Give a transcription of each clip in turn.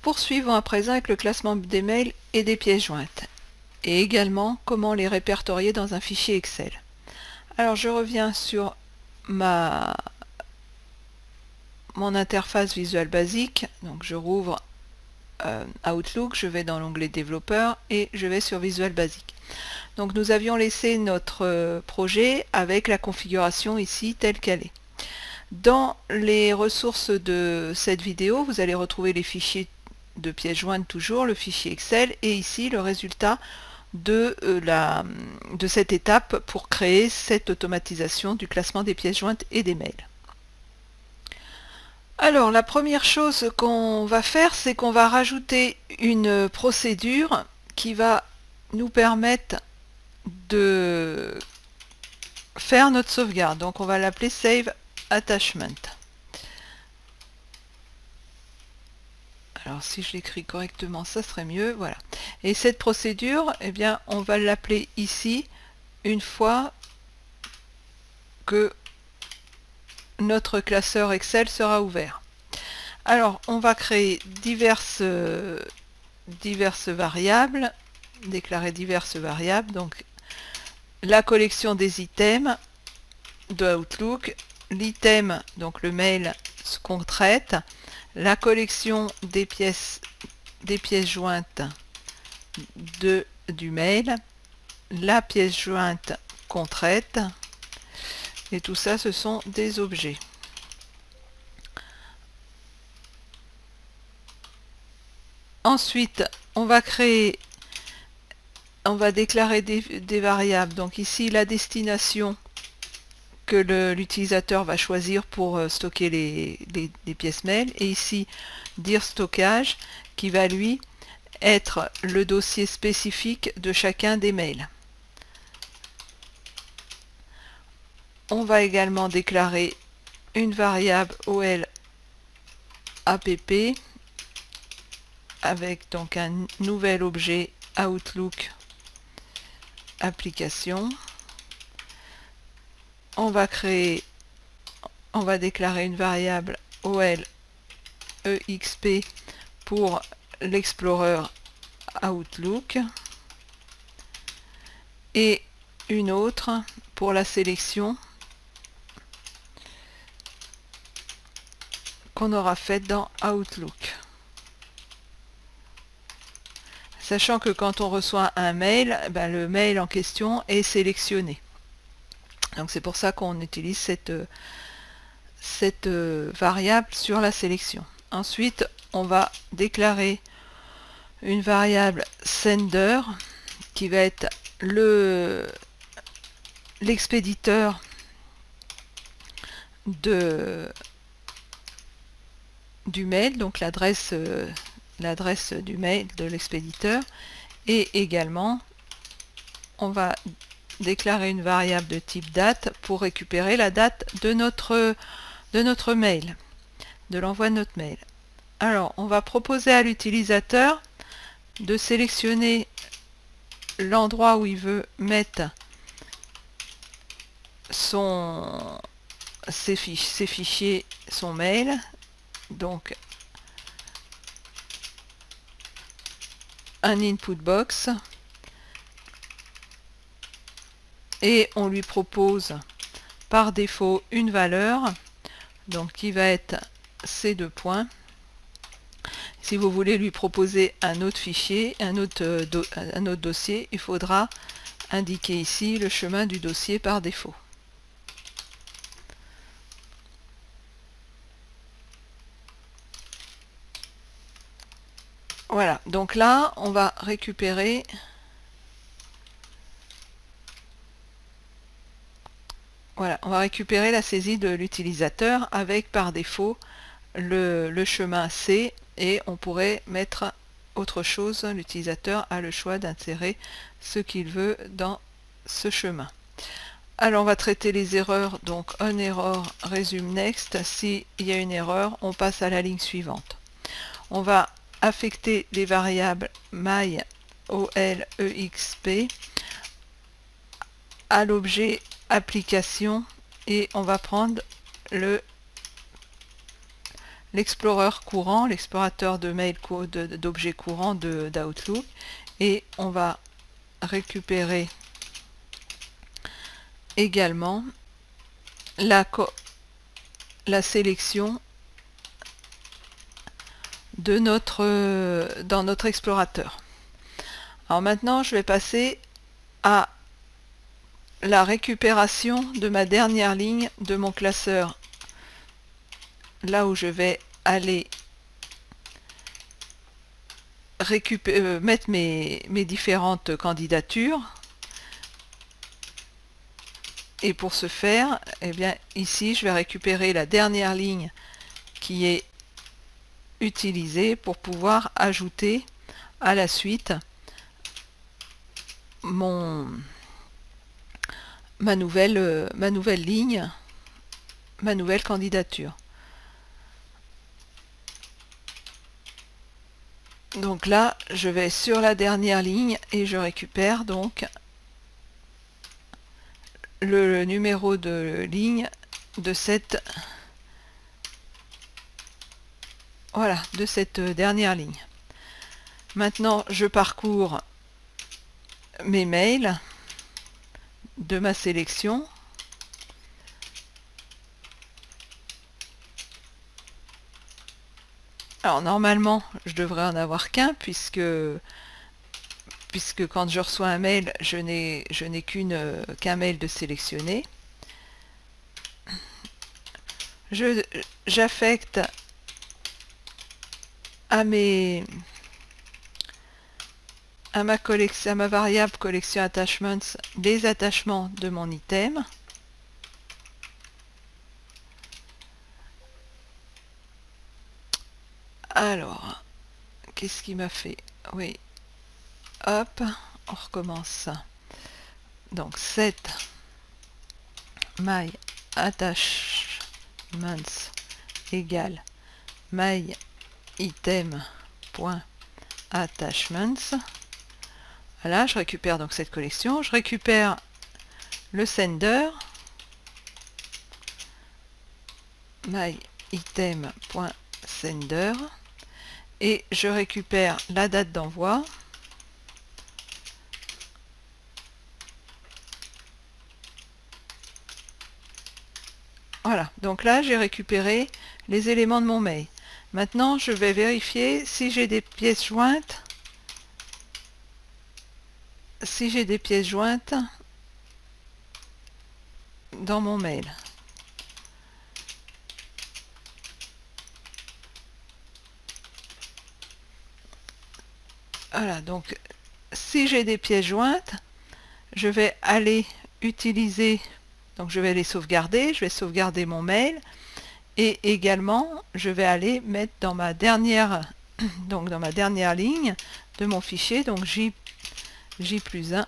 Poursuivons à présent avec le classement des mails et des pièces jointes, et également comment les répertorier dans un fichier Excel. Alors je reviens sur mon interface visuelle basique, donc je rouvre Outlook, je vais dans l'onglet développeur et je vais sur Visual Basic. Donc nous avions laissé notre projet avec la configuration ici telle qu'elle est. Dans les ressources de cette vidéo, vous allez retrouver les fichiers de pièces jointes toujours, le fichier Excel et ici le résultat de cette étape pour créer cette automatisation du classement des pièces jointes et des mails. Alors la première chose qu'on va faire, c'est qu'on va rajouter une procédure qui va nous permettre de faire notre sauvegarde. Donc on va l'appeler Save Attachment. Alors si je l'écris correctement, ça serait mieux. Voilà. Et cette procédure, eh bien, on va l'appeler ici une fois que notre classeur Excel sera ouvert. Alors, on va créer diverses variables, déclarer diverses variables. Donc, la collection des items de Outlook, l'item, donc le mail, ce qu'on traite, la collection des pièces jointes du mail, la pièce jointe qu'on traite, et tout ça, ce sont des objets. Ensuite, on va déclarer des variables. Donc ici, la destination que l'utilisateur va choisir pour stocker les pièces mail. Et ici, dire stockage, qui va lui être le dossier spécifique de chacun des mails. On va également déclarer une variable OL app avec donc un nouvel objet Outlook application. On va déclarer une variable OL exp pour l'Explorer Outlook et une autre pour la sélection qu'on aura faite dans Outlook. Sachant que quand on reçoit un mail, le mail en question est sélectionné. Donc c'est pour ça qu'on utilise cette variable sur la sélection. Ensuite, on va déclarer une variable sender qui va être l'expéditeur du mail, donc l'adresse du mail de l'expéditeur, et également on va déclarer une variable de type date pour récupérer la date de notre mail, de l'envoi de notre mail. Alors on va proposer à l'utilisateur de sélectionner l'endroit où il veut mettre ses fichiers, son mail. Donc un input box, et on lui propose par défaut une valeur, donc qui va être ces deux points. Si vous voulez lui proposer un autre fichier, un autre dossier, il faudra indiquer ici le chemin du dossier par défaut. Voilà, donc là, on va récupérer la saisie de l'utilisateur avec par défaut le chemin C, et on pourrait mettre autre chose. L'utilisateur a le choix d'insérer ce qu'il veut dans ce chemin. Alors on va traiter les erreurs, donc on error resume next. S'il y a une erreur, on passe à la ligne suivante. On va affecter les variables my ol exp à l'objet application, et on va prendre l'explorer courant, l'explorateur de mail d'objets courants d'Outlook, et on va récupérer également la sélection de dans notre explorateur. Alors maintenant, je vais passer à la récupération de ma dernière ligne de mon classeur, là où je vais aller mettre mes différentes candidatures. Et pour ce faire, eh bien, ici, je vais récupérer la dernière ligne qui est utilisée pour pouvoir ajouter à la suite ma nouvelle ligne, ma nouvelle candidature. Donc là, je vais sur la dernière ligne et je récupère donc le numéro de ligne de cette dernière ligne. Maintenant, je parcours mes mails de ma sélection. Alors normalement, je devrais en avoir qu'un puisque quand je reçois un mail, je n'ai qu'un mail de sélectionné. J'affecte à ma variable collection attachments les attachements de mon item. Alors, qu'est-ce qui m'a fait? Oui. Hop, on recommence. Donc set my attachments égale my item.attachments. Voilà, je récupère donc cette collection. Je récupère le sender, my item.sender, et je récupère la date d'envoi. Voilà, donc là j'ai récupéré les éléments de mon mail. Maintenant je vais vérifier si j'ai des pièces jointes. Si j'ai des pièces jointes dans mon mail. Voilà, donc si j'ai des pièces jointes, je vais aller utiliser, donc je vais les sauvegarder, je vais sauvegarder mon mail, et également je vais aller mettre dans ma dernière ligne de mon fichier, donc J+1.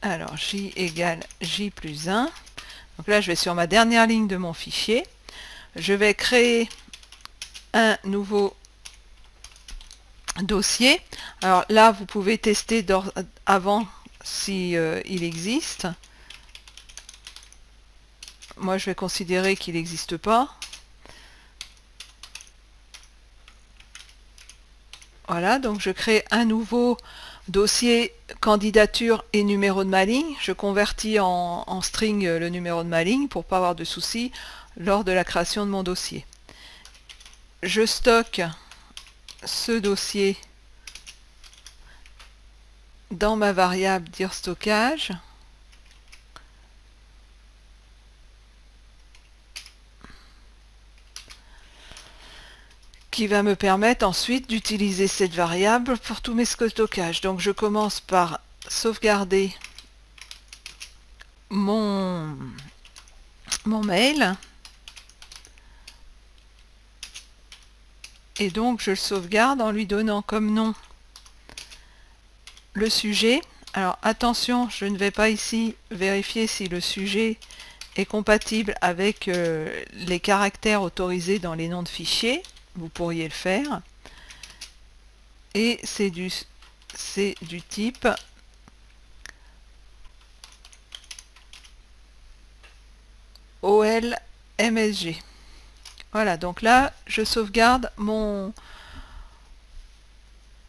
Alors J égale J+1. Donc là, je vais sur ma dernière ligne de mon fichier. Je vais créer un nouveau dossier. Alors là, vous pouvez tester avant si il existe. Moi, je vais considérer qu'il n'existe pas. Voilà, donc je crée un nouveau dossier candidature et numéro de ma ligne. Je convertis en string le numéro de ma ligne pour ne pas avoir de soucis lors de la création de mon dossier. Je stocke ce dossier dans ma variable dire stockage. Qui va me permettre ensuite d'utiliser cette variable pour tous mes stockages. Donc je commence par sauvegarder mon mail. Et donc je le sauvegarde en lui donnant comme nom le sujet. Alors attention, je ne vais pas ici vérifier si le sujet est compatible avec les caractères autorisés dans les noms de fichiers. Vous pourriez le faire. Et c'est du type OLMSG. Voilà, donc là, je sauvegarde mon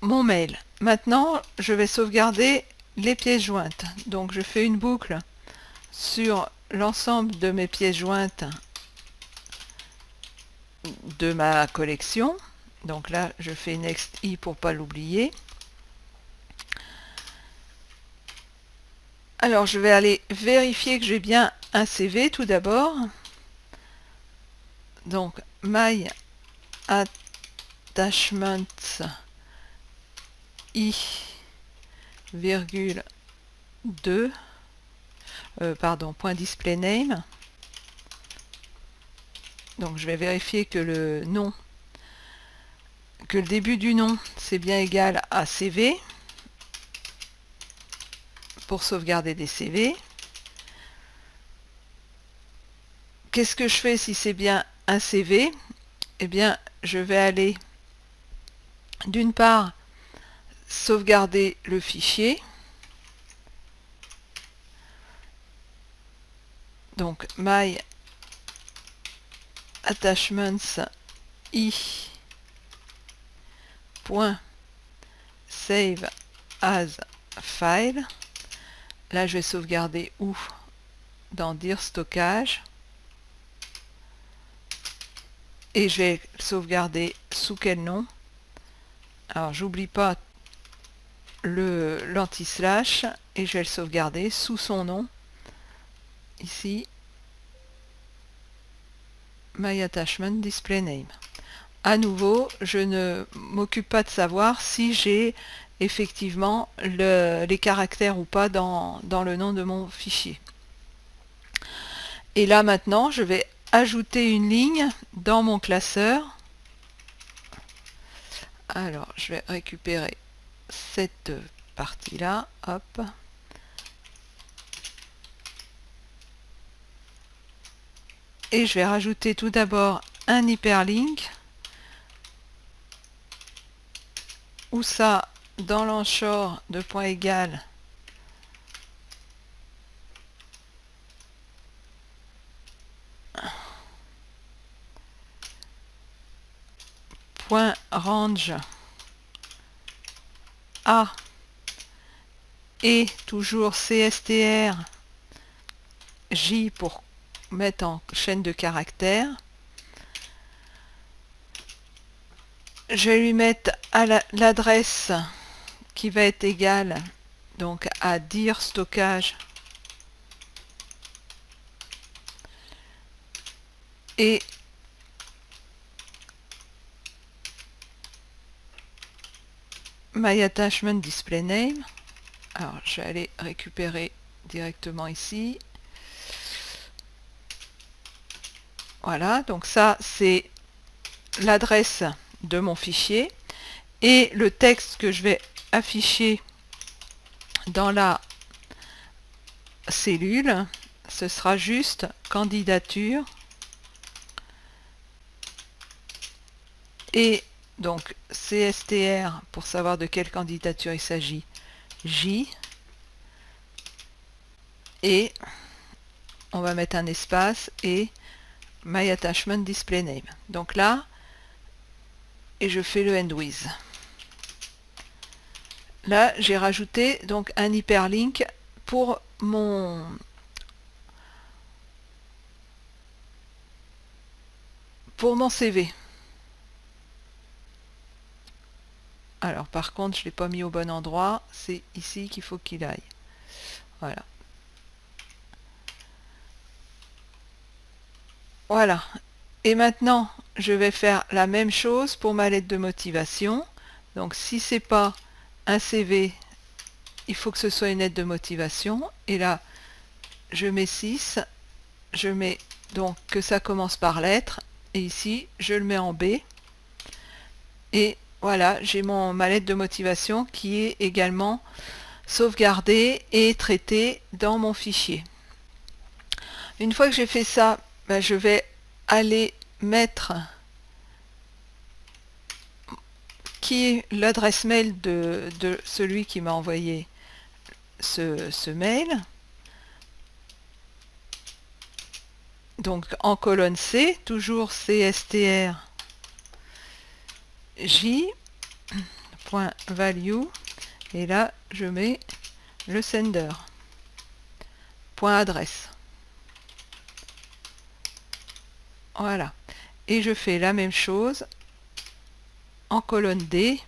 mail. Maintenant, je vais sauvegarder les pièces jointes. Donc, je fais une boucle sur l'ensemble de mes pièces jointes de ma collection. Donc là, je fais Next I pour pas l'oublier. Alors, je vais aller vérifier que j'ai bien un CV tout d'abord. Donc, My Attachments I, virgule 2, pardon, point display name. Donc, je vais vérifier que le nom, que le début du nom, c'est bien égal à CV pour sauvegarder des CV. Qu'est-ce que je fais si c'est bien un CV? Eh bien, je vais aller d'une part sauvegarder le fichier. Donc, my attachments i .save as file. Là, je vais sauvegarder où? Dans dire stockage. Et je vais sauvegarder sous quel nom? Alors, j'oublie pas l'anti-slash et je vais le sauvegarder sous son nom. Ici, My Attachment Display Name. À nouveau, je ne m'occupe pas de savoir si j'ai effectivement les caractères ou pas dans le nom de mon fichier. Et là maintenant, je vais ajouter une ligne dans mon classeur. Alors, je vais récupérer cette partie-là. Hop. Et je vais rajouter tout d'abord un hyperlink. Où ça, dans l'enchore de point égal, point range A et toujours CSTR J pour mettre en chaîne de caractères. Je vais lui mettre à l'adresse qui va être égale donc à dire stockage et My Attachment Display Name. Alors je vais aller récupérer directement ici. Voilà, donc ça c'est l'adresse de mon fichier et le texte que je vais afficher dans la cellule, ce sera juste candidature et donc CSTR pour savoir de quelle candidature il s'agit, J, et on va mettre un espace et My Attachment Display Name. Donc là, et je fais le end with. Là, j'ai rajouté donc un hyperlink pour mon CV. Alors par contre, je ne l'ai pas mis au bon endroit, c'est ici qu'il faut qu'il aille. Voilà. Voilà. Et maintenant, je vais faire la même chose pour ma lettre de motivation. Donc si c'est pas un CV, il faut que ce soit une lettre de motivation. Et là, je mets 6. Je mets donc que ça commence par lettre. Et ici, je le mets en B. Et voilà, j'ai ma lettre de motivation qui est également sauvegardée et traitée dans mon fichier. Une fois que j'ai fait ça, ben, je vais aller mettre qui est l'adresse mail de celui qui m'a envoyé ce mail. donc en colonne C, toujours CSTR J, point value, et là je mets le sender, point adresse. Voilà. Et je fais la même chose en colonne D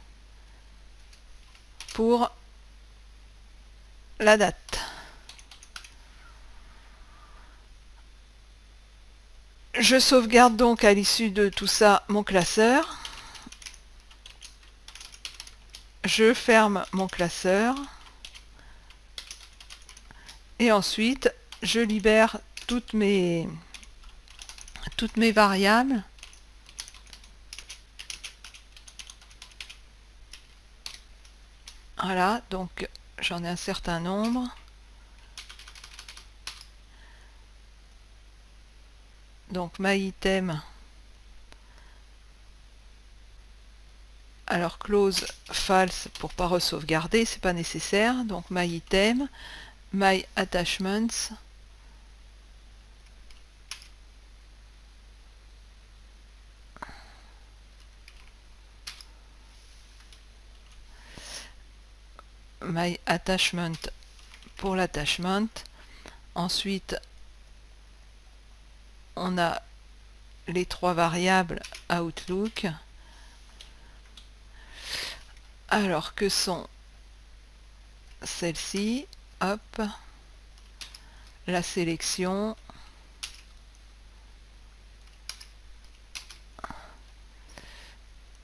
pour la date. Je sauvegarde donc à l'issue de tout ça mon classeur. Je ferme mon classeur. Et ensuite, je libère toutes mes variables. Voilà, donc j'en ai un certain nombre. Donc myItem. Alors close false pour pas re-sauvegarder, c'est pas nécessaire. Donc myItem, myAttachments. myAttachment pour l'attachment. Ensuite, on a les trois variables Outlook. Alors que sont celles-ci? Hop, la sélection,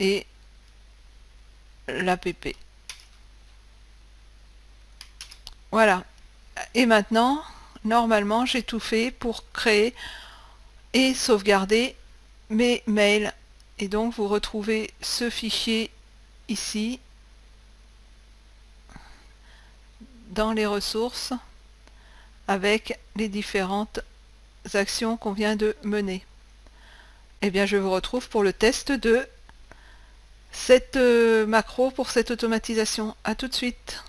et l'app. Voilà. Et maintenant, normalement, j'ai tout fait pour créer et sauvegarder mes mails. Et donc, vous retrouvez ce fichier ici, dans les ressources, avec les différentes actions qu'on vient de mener. Eh bien, je vous retrouve pour le test de cette macro pour cette automatisation. À tout de suite.